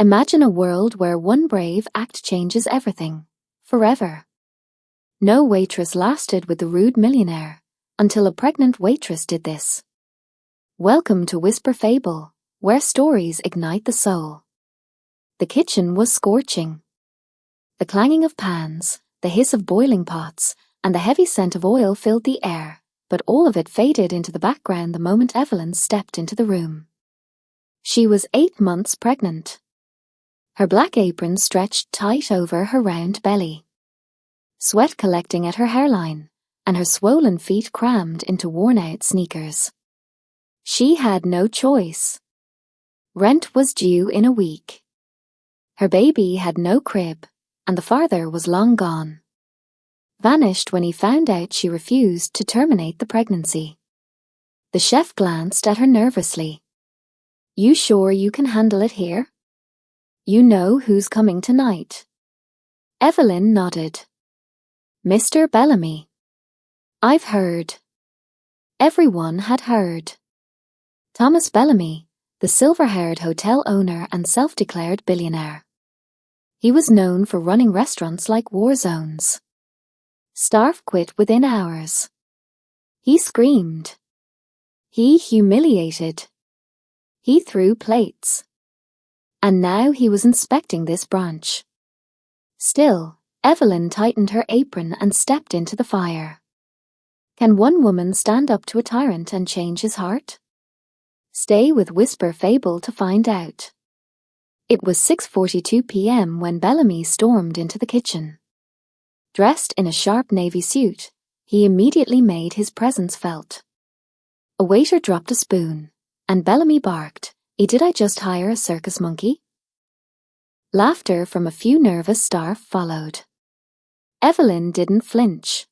Imagine a world where one brave act changes everything, forever. No waitress lasted with the rude millionaire, until a pregnant waitress did this. Welcome to Fable, where stories ignite the soul. The kitchen was scorching. The clanging of pans, the hiss of boiling pots, and the heavy scent of oil filled the air, but all of it faded into the background the moment Evelyn stepped into the room. She was 8 months pregnant. Her black apron stretched tight over her round belly, sweat collecting at her hairline, and her swollen feet crammed into worn-out sneakers. She had no choice. Rent was due in a week. Her baby had no crib, and the father was long gone. Vanished when he found out she refused to terminate the pregnancy. The chef glanced at her nervously. "You sure you can handle it here? You know who's coming tonight?" Evelyn nodded. "Mr. Bellamy." "I've heard." Everyone had heard. Thomas Bellamy, the silver-haired hotel owner and self-declared billionaire. He was known for running restaurants like war zones. Staff quit within hours. He screamed. He humiliated. He threw plates. And now he was inspecting this branch. Still, Evelyn tightened her apron and stepped into the fire. Can one woman stand up to a tyrant and change his heart? Stay with Fable to find out. It was 6:42 p.m. when Bellamy stormed into the kitchen. Dressed in a sharp navy suit, he immediately made his presence felt. A waiter dropped a spoon, and Bellamy barked, "Did I just hire a circus monkey?" Laughter from a few nervous staff followed. Evelyn didn't flinch.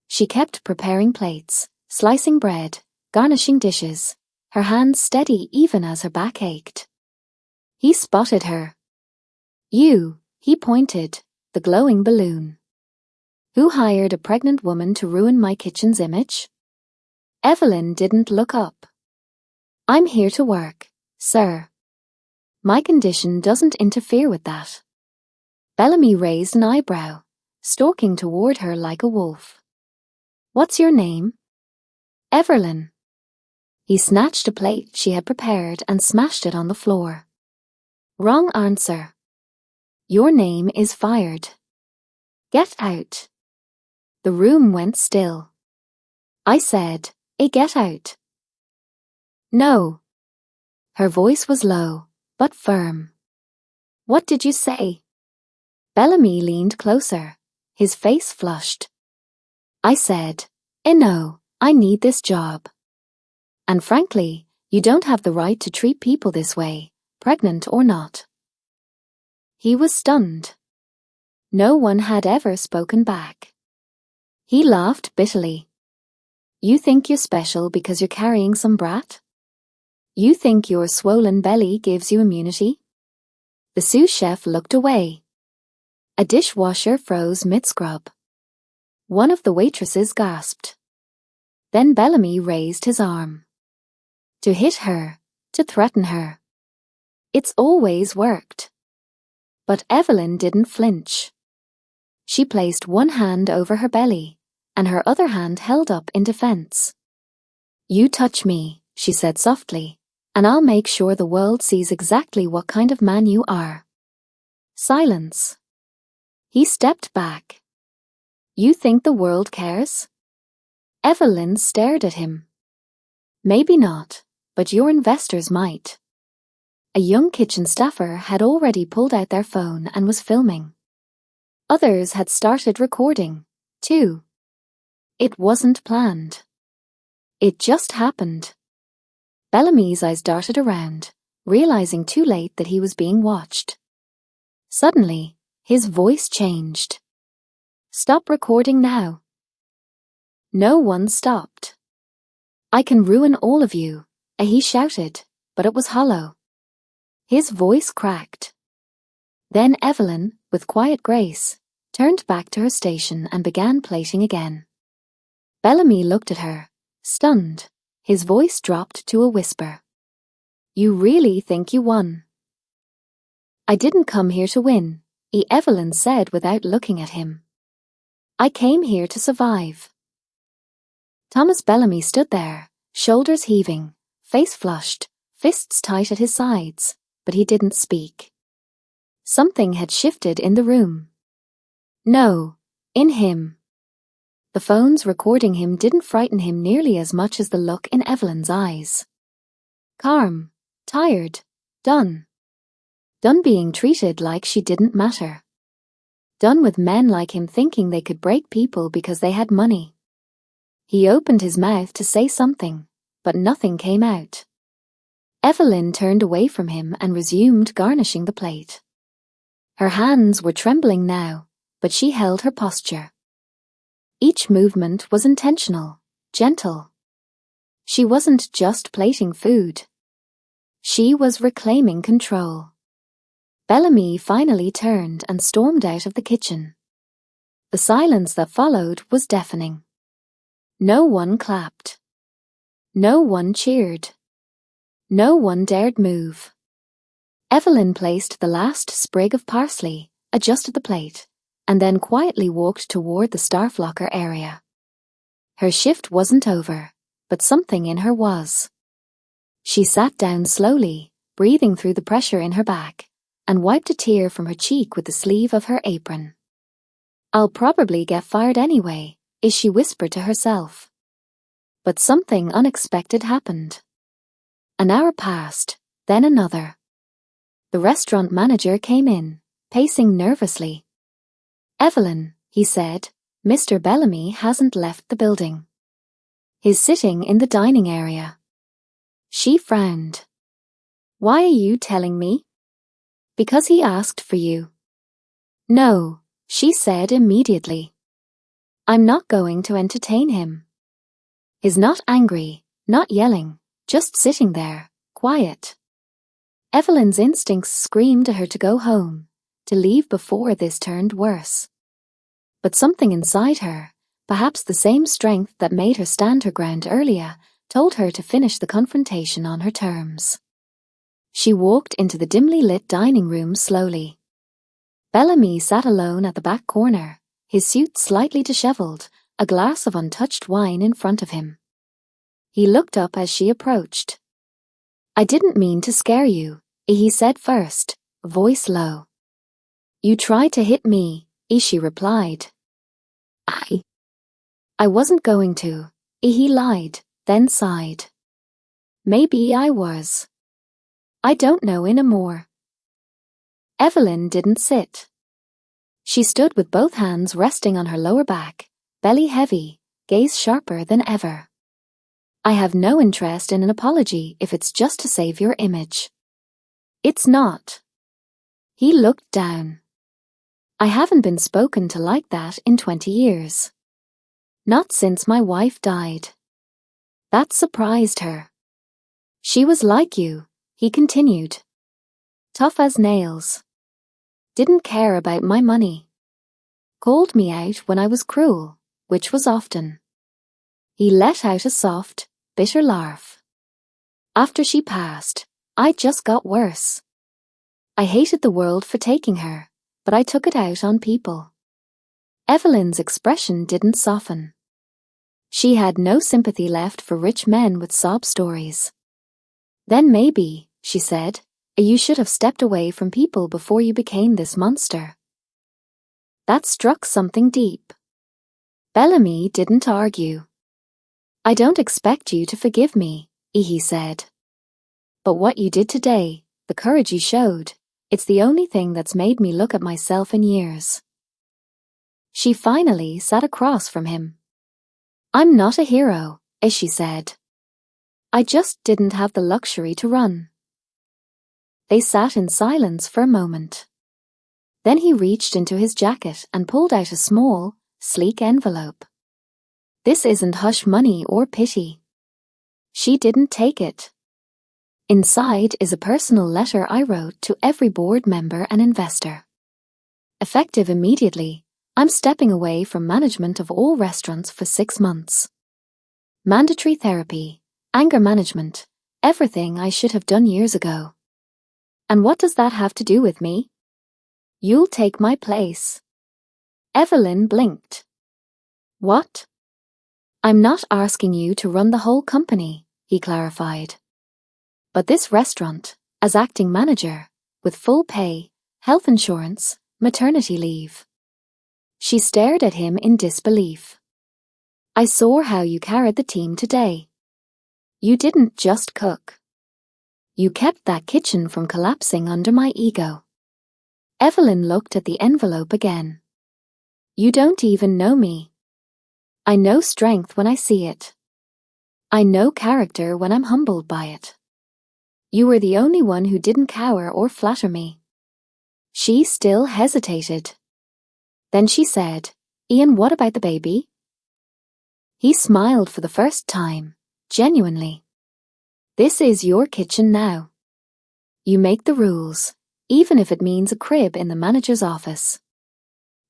She kept preparing plates, slicing bread, garnishing dishes, her hands steady even as her back ached. He spotted her. "You," he pointed, the glowing balloon. "Who hired a pregnant woman to ruin my kitchen's image?" Evelyn didn't look up. "I'm here to work, sir. My condition doesn't interfere with that." Bellamy raised an eyebrow, stalking toward her like a wolf. "What's your name?" "Evelyn." He snatched a plate she had prepared and smashed it on the floor. "Wrong answer. Your name is fired. Get out." The room went still. "I said, get out." "No." Her voice was low, but firm. "What did you say?" Bellamy leaned closer, his face flushed. "I said, no, I need this job. And frankly, you don't have the right to treat people this way, pregnant or not." He was stunned. No one had ever spoken back. He laughed bitterly. "You think you're special because you're carrying some brat? You think your swollen belly gives you immunity?" The sous chef looked away. A dishwasher froze mid-scrub. One of the waitresses gasped. Then Bellamy raised his arm. To hit her, to threaten her. It's always worked. But Evelyn didn't flinch. She placed one hand over her belly, and her other hand held up in defense. "You touch me," she said softly, "and I'll make sure the world sees exactly what kind of man you are." Silence. He stepped back. "You think the world cares?" Evelyn stared at him. "Maybe not, but your investors might." A young kitchen staffer had already pulled out their phone and was filming. Others had started recording, too. It wasn't planned. It just happened. Bellamy's eyes darted around, realizing too late that he was being watched. Suddenly, his voice changed. "Stop recording now." No one stopped. "I can ruin all of you," he shouted, but it was hollow. His voice cracked. Then Evelyn, with quiet grace, turned back to her station and began plating again. Bellamy looked at her, stunned. His voice dropped to a whisper. "You really think you won?" I didn't come here to win, Evelyn said without looking at him. I came here to survive. Thomas Bellamy stood there, shoulders heaving, face flushed, fists tight at his sides, but he didn't speak. Something had shifted in the room. No, in him. The phones recording him didn't frighten him nearly as much as the look in Evelyn's eyes. Calm, tired, done. Done being treated like she didn't matter. Done with men like him thinking they could break people because they had money. He opened his mouth to say something, but nothing came out. Evelyn turned away from him and resumed garnishing the plate. Her hands were trembling now, but she held her posture. Each movement was intentional, gentle. She wasn't just plating food. She was reclaiming control. Bellamy finally turned and stormed out of the kitchen. The silence that followed was deafening. No one clapped. No one cheered. No one dared move. Evelyn placed the last sprig of parsley, adjusted the plate, and then quietly walked toward the staff locker area. Her shift wasn't over, but something in her was. She sat down slowly, breathing through the pressure in her back, and wiped a tear from her cheek with the sleeve of her apron. I'll probably get fired anyway, she whispered to herself. But something unexpected happened. An hour passed, then another. The restaurant manager came in, pacing nervously. Evelyn, he said, Mr. Bellamy hasn't left the building. He's sitting in the dining area. She frowned. Why are you telling me? Because he asked for you. No, she said immediately. I'm not going to entertain him. He's not angry, not yelling, just sitting there, quiet. Evelyn's instincts screamed to her to go home, to leave before this turned worse. But something inside her, perhaps the same strength that made her stand her ground earlier, told her to finish the confrontation on her terms. She walked into the dimly lit dining room slowly. Bellamy sat alone at the back corner, his suit slightly disheveled, a glass of untouched wine in front of him. He looked up as she approached. I didn't mean to scare you, he said first, voice low. You tried to hit me, she replied. I wasn't going to, he lied, then sighed. Maybe I was. I don't know anymore. Evelyn didn't sit. She stood with both hands resting on her lower back, belly heavy, gaze sharper than ever. I have no interest in an apology if it's just to save your image. It's not. He looked down. I haven't been spoken to like that in 20 years. Not since my wife died. That surprised her. She was like you, he continued. Tough as nails. Didn't care about my money. Called me out when I was cruel, which was often. He let out a soft, bitter laugh. After she passed, I just got worse. I hated the world for taking her, but I took it out on people. Evelyn's expression didn't soften. She had no sympathy left for rich men with sob stories. Then maybe, she said, you should have stepped away from people before you became this monster. That struck something deep. Bellamy didn't argue. I don't expect you to forgive me, he said. But what you did today, the courage you showed, it's the only thing that's made me look at myself in years. She finally sat across from him. I'm not a hero, she said. I just didn't have the luxury to run. They sat in silence for a moment. Then he reached into his jacket and pulled out a small, sleek envelope. This isn't hush money or pity. She didn't take it. Inside is a personal letter I wrote to every board member and investor. Effective immediately, I'm stepping away from management of all restaurants for 6 months. Mandatory therapy, anger management, everything I should have done years ago. And what does that have to do with me? You'll take my place. Evelyn blinked. What? I'm not asking you to run the whole company, he clarified. But this restaurant, as acting manager, with full pay, health insurance, maternity leave. She stared at him in disbelief. I saw how you carried the team today. You didn't just cook. You kept that kitchen from collapsing under my ego. Evelyn looked at the envelope again. You don't even know me. I know strength when I see it. I know character when I'm humbled by it. You were the only one who didn't cower or flatter me. She still hesitated. Then she said, Ian, what about the baby? He smiled for the first time, genuinely. This is your kitchen now. You make the rules, even if it means a crib in the manager's office.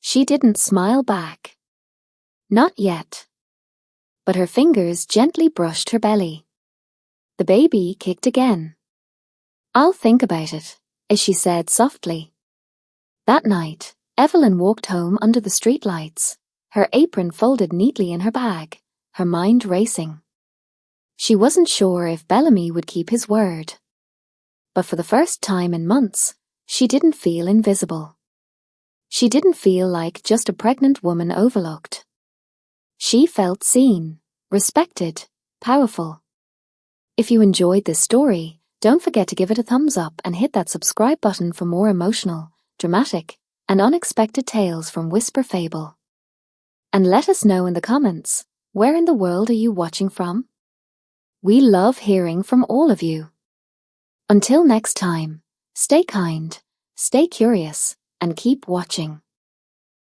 She didn't smile back. Not yet. But her fingers gently brushed her belly. The baby kicked again. I'll think about it, as she said softly. That night, Evelyn walked home under the streetlights, her apron folded neatly in her bag, her mind racing. She wasn't sure if Bellamy would keep his word. But for the first time in months, she didn't feel invisible. She didn't feel like just a pregnant woman overlooked. She felt seen, respected, powerful. If you enjoyed this story, don't forget to give it a thumbs up and hit that subscribe button for more emotional, dramatic, and unexpected tales from Whisper Fable. And let us know in the comments, where in the world are you watching from? We love hearing from all of you. Until next time, stay kind, stay curious, and keep watching.